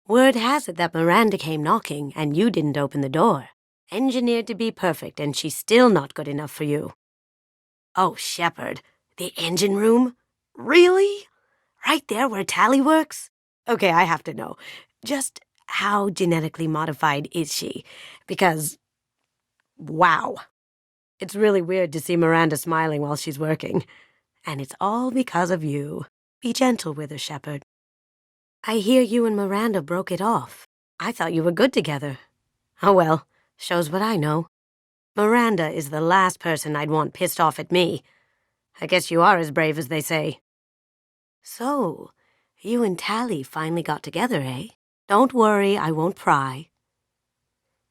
Word has it that Miranda came knocking and you didn't open the door. Engineered to be perfect, and she's still not good enough for you. Oh, Shepard, the engine room? Really? Right there where Tally works? Okay, I have to know. Just how genetically modified is she? Because, wow. It's really weird to see Miranda smiling while she's working. And it's all because of you. Be gentle with her, Shepard. I hear you and Miranda broke it off. I thought you were good together. Oh well, shows what I know. Miranda is the last person I'd want pissed off at me. I guess you are as brave as they say. So, you and Tally finally got together, eh? Don't worry, I won't pry.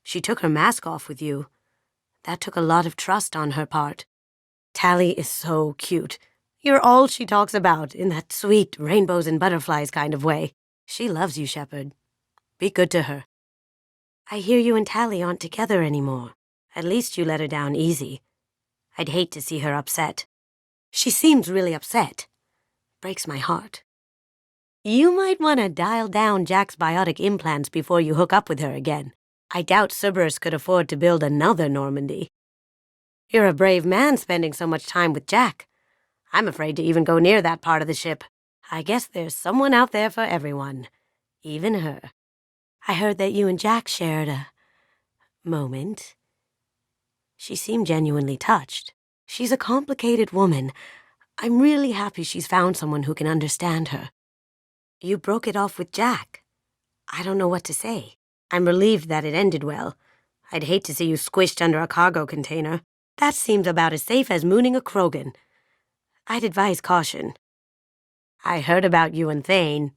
She took her mask off with you. That took a lot of trust on her part. Tally is so cute. You're all she talks about in that sweet rainbows and butterflies kind of way. She loves you, Shepard. Be good to her. I hear you and Tally aren't together anymore. At least you let her down easy. I'd hate to see her upset. She seems really upset. Breaks my heart. You might want to dial down Jack's biotic implants before you hook up with her again. I doubt Cerberus could afford to build another Normandy. You're a brave man spending so much time with Jack. I'm afraid to even go near that part of the ship. I guess there's someone out there for everyone. Even her. I heard that you and Jack shared a moment. She seemed genuinely touched. She's a complicated woman. I'm really happy she's found someone who can understand her. You broke it off with Jack. I don't know what to say. I'm relieved that it ended well. I'd hate to see you squished under a cargo container. That seems about as safe as mooning a Krogan. I'd advise caution. I heard about you and Thane.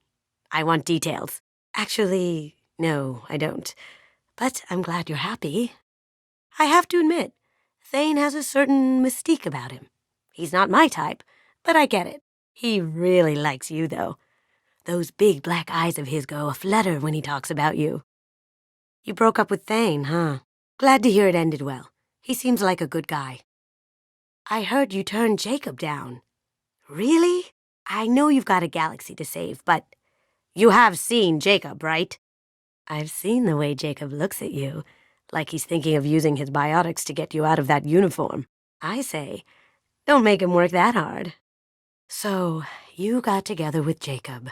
I want details. Actually, no, I don't. But I'm glad you're happy. I have to admit, Thane has a certain mystique about him. He's not my type, but I get it. He really likes you, though. Those big black eyes of his go aflutter when he talks about you. You broke up with Thane, huh? Glad to hear it ended well. He seems like a good guy. I heard you turned Jacob down. Really? I know you've got a galaxy to save, but you have seen Jacob, right? I've seen the way Jacob looks at you, like he's thinking of using his biotics to get you out of that uniform. I say, don't make him work that hard. So, you got together with Jacob.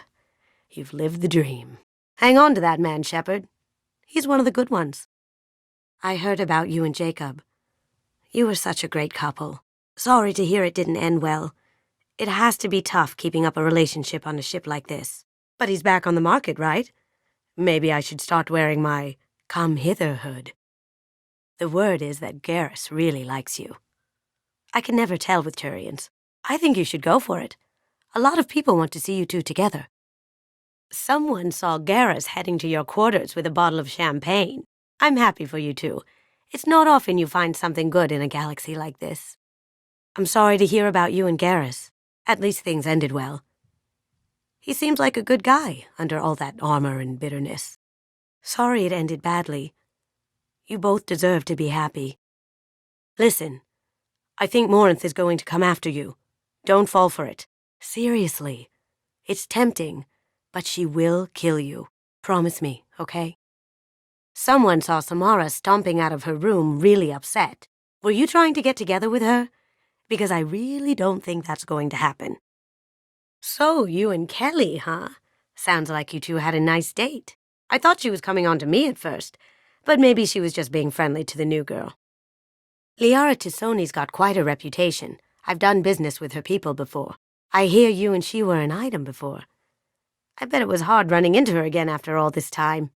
You've lived the dream. Hang on to that man, Shepard. He's one of the good ones. I heard about you and Jacob. You were such a great couple. Sorry to hear it didn't end well. It has to be tough keeping up a relationship on a ship like this. But he's back on the market, right? Maybe I should start wearing my come hither hood. The word is that Garrus really likes you. I can never tell with Turians. I think you should go for it. A lot of people want to see you two together. Someone saw Garrus heading to your quarters with a bottle of champagne. I'm happy for you two. It's not often you find something good in a galaxy like this. I'm sorry to hear about you and Garrus. At least things ended well. He seems like a good guy under all that armor and bitterness. Sorry it ended badly. You both deserve to be happy. Listen, I think Morinth is going to come after you. Don't fall for it. Seriously. It's tempting, but she will kill you. Promise me, okay? Someone saw Samara stomping out of her room really upset. Were you trying to get together with her? Because I really don't think that's going to happen. So, you and Kelly, huh? Sounds like you two had a nice date. I thought she was coming on to me at first, but maybe she was just being friendly to the new girl. Liara Tisoni's got quite a reputation. I've done business with her people before. I hear you and she were an item before. I bet it was hard running into her again after all this time.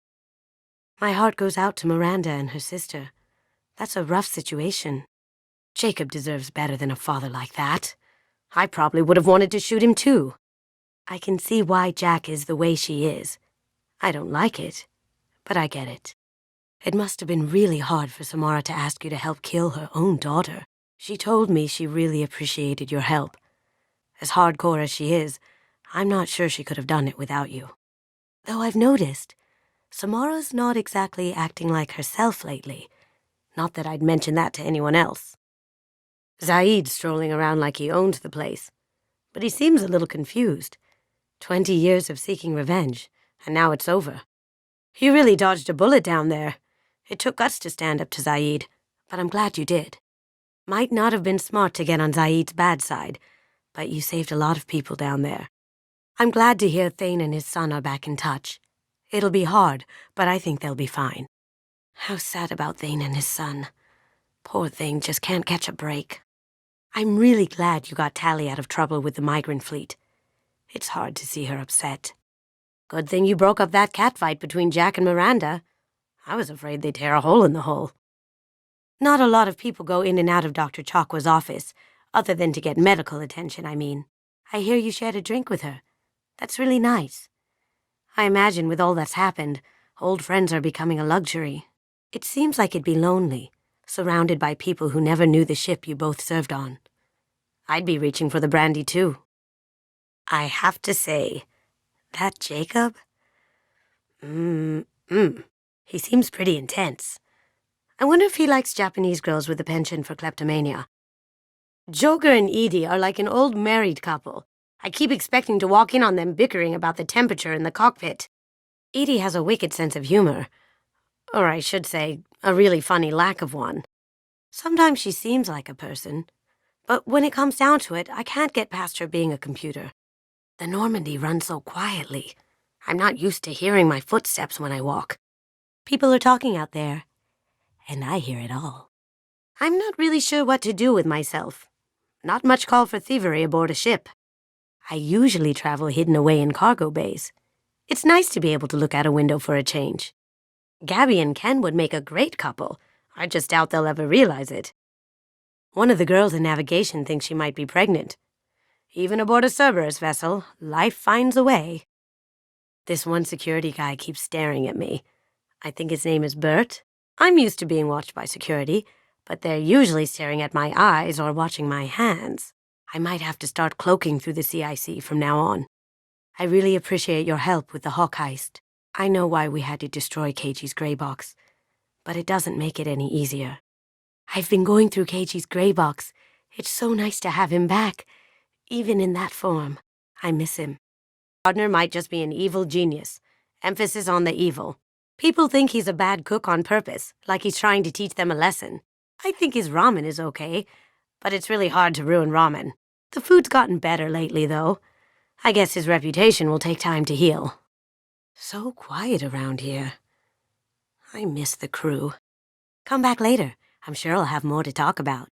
My heart goes out to Miranda and her sister. That's a rough situation. Jacob deserves better than a father like that. I probably would have wanted to shoot him too. I can see why Jack is the way she is. I don't like it, but I get it. It must have been really hard for Samara to ask you to help kill her own daughter. She told me she really appreciated your help. As hardcore as she is, I'm not sure she could have done it without you. Though I've noticed, Samara's not exactly acting like herself lately. Not that I'd mention that to anyone else. Zaid's strolling around like he owned the place, but he seems a little confused. 20 years of seeking revenge, and now it's over. You really dodged a bullet down there. It took guts to stand up to Zaid, but I'm glad you did. Might not have been smart to get on Zaid's bad side, but you saved a lot of people down there. I'm glad to hear Thane and his son are back in touch. It'll be hard, but I think they'll be fine. How sad about Thane and his son. Poor Thane just can't catch a break. I'm really glad you got Tally out of trouble with the migrant fleet. It's hard to see her upset. Good thing you broke up that catfight between Jack and Miranda. I was afraid they'd tear a hole in the hull. Not a lot of people go in and out of Dr. Chakwa's office, other than to get medical attention, I mean. I hear you shared a drink with her. That's really nice. I imagine with all that's happened, old friends are becoming a luxury. It seems like it'd be lonely, surrounded by people who never knew the ship you both served on. I'd be reaching for the brandy, too. I have to say, that Jacob? He seems pretty intense. I wonder if he likes Japanese girls with a penchant for kleptomania. Joker and Edie are like an old married couple. I keep expecting to walk in on them bickering about the temperature in the cockpit. Edie has a wicked sense of humor. Or I should say, a really funny lack of one. Sometimes she seems like a person. But when it comes down to it, I can't get past her being a computer. The Normandy runs so quietly. I'm not used to hearing my footsteps when I walk. People are talking out there, and I hear it all. I'm not really sure what to do with myself. Not much call for thievery aboard a ship. I usually travel hidden away in cargo bays. It's nice to be able to look out a window for a change. Gabby and Ken would make a great couple. I just doubt they'll ever realize it. One of the girls in navigation thinks she might be pregnant. Even aboard a Cerberus vessel, life finds a way. This one security guy keeps staring at me. I think his name is Bert. I'm used to being watched by security, but they're usually staring at my eyes or watching my hands. I might have to start cloaking through the CIC from now on. I really appreciate your help with the Hawk heist. I know why we had to destroy Keiji's gray box, but it doesn't make it any easier. I've been going through Keiji's gray box. It's so nice to have him back, even in that form. I miss him. Gardner might just be an evil genius. Emphasis on the evil. People think he's a bad cook on purpose, like he's trying to teach them a lesson. I think his ramen is okay, but it's really hard to ruin ramen. The food's gotten better lately, though. I guess his reputation will take time to heal. So quiet around here. I miss the crew. Come back later. I'm sure I'll have more to talk about.